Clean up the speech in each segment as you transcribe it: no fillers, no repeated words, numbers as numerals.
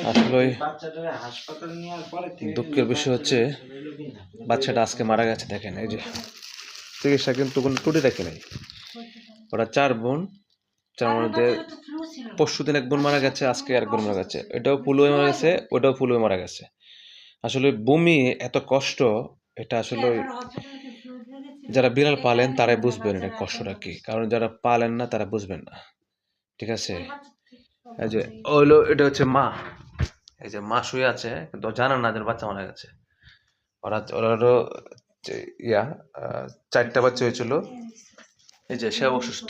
আসলে দুঃখের বিষয় হচ্ছে বাচ্চাটা আজকে মারা গেছে। দেখেন এই যে চিকিৎসা কিন্তু কোনো ত্রুটি দেখে নাই। ওরা 4 বোন, 4 মধ্যে পরশুদিন এক বোন মারা গেছে, আজকে এক বোন মারা গেছে। এটাও ফুল হয়ে মারা গেছে, ওটাও ফুল হয়ে মারা গেছে। আসলে বমি এত কষ্ট, এটা আসলে যারা বিড়াল পালেন তারাই বুঝবেন এটা কষ্টটা কি। কারণ যারা পালেন না তারা বুঝবেন না। ঠিক আছে, এই যে হলো এটা হচ্ছে মা, এই যে মা শুয়ে আছে কিন্তু জানেন না যে বাচ্চা মারা গেছে। ওরারও যে ইয়া 4টা বাচ্চা হয়েছিল। এই যে সে অসুস্থ,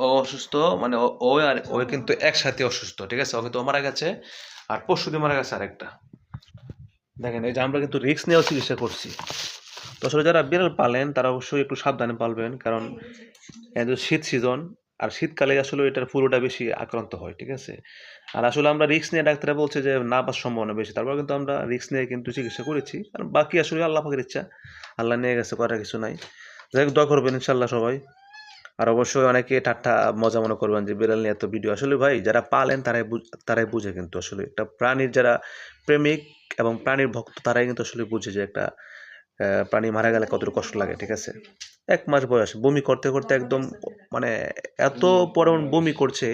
ও অসুস্থ মানে ও আর ও কিন্তু একসাথে অসুস্থ। ঠিক আছে, ও কিন্তু মারা গেছে আর পরশুদিন মারা গেছে আরেকটা। দেখেন এই যে আমরা কিন্তু রিস্ক নিয়েও চিকিৎসা করছি। তো আসলে যারা বিড়াল পালেন তারা অবশ্যই একটু সাবধানে পালবেন, কারণ শীত সিজন আর শীতকালে আসলে এটার পুরোটা বেশি আক্রান্ত হয়। ঠিক আছে, আর আসলে আমরা রিস্ক নিয়ে ডাক্তাররা বলছে যে না বাঁচার সম্ভাবনা বেশি, তারপর কিন্তু আমরা রিস্ক নিয়ে কিন্তু চিকিৎসা করেছি। আর বাকি আসলে আল্লাহ পাকের ইচ্ছা, আল্লাহ নিয়ে গেছে, করার কিছু নাই। যাই হোক, দোয়া করবেন ইনশাল্লাহ সবাই। আর অবশ্যই অনেকে ঠাট্টা মজা মনে করবেন যে বিড়াল নিয়ে এত ভিডিও। আসলে ভাই যারা পালেন তারাই বুঝে কিন্তু আসলে একটা প্রাণীর যারা প্রেমিক এবং প্রাণীর ভক্ত তারাই কিন্তু আসলে বুঝে যে একটা প্রাণী মারা গেলে কতটুকু কষ্ট লাগে। ঠিক আছে, 1 মাস বয়স বমি করতে করতে একদম মানে এত পরিমাণ বমি করছে,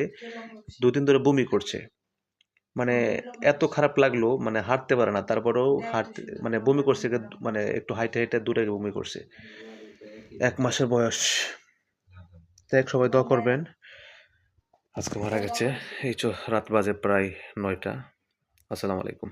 2 দিন ধরে বমি করছে। মানে এত খারাপ লাগলো, মানে হাঁটতে পারে না, তারপরেও হাঁটতে মানে বমি করছে, মানে একটু হাইটে হাইটে দূরে বমি করছে। 1 মাসের বয়স। দেখ সবাই দোয়া করবেন। আজকে মারা গেছে। এই রাত বাজে প্রায় 9টা। আসসালামু আলাইকুম।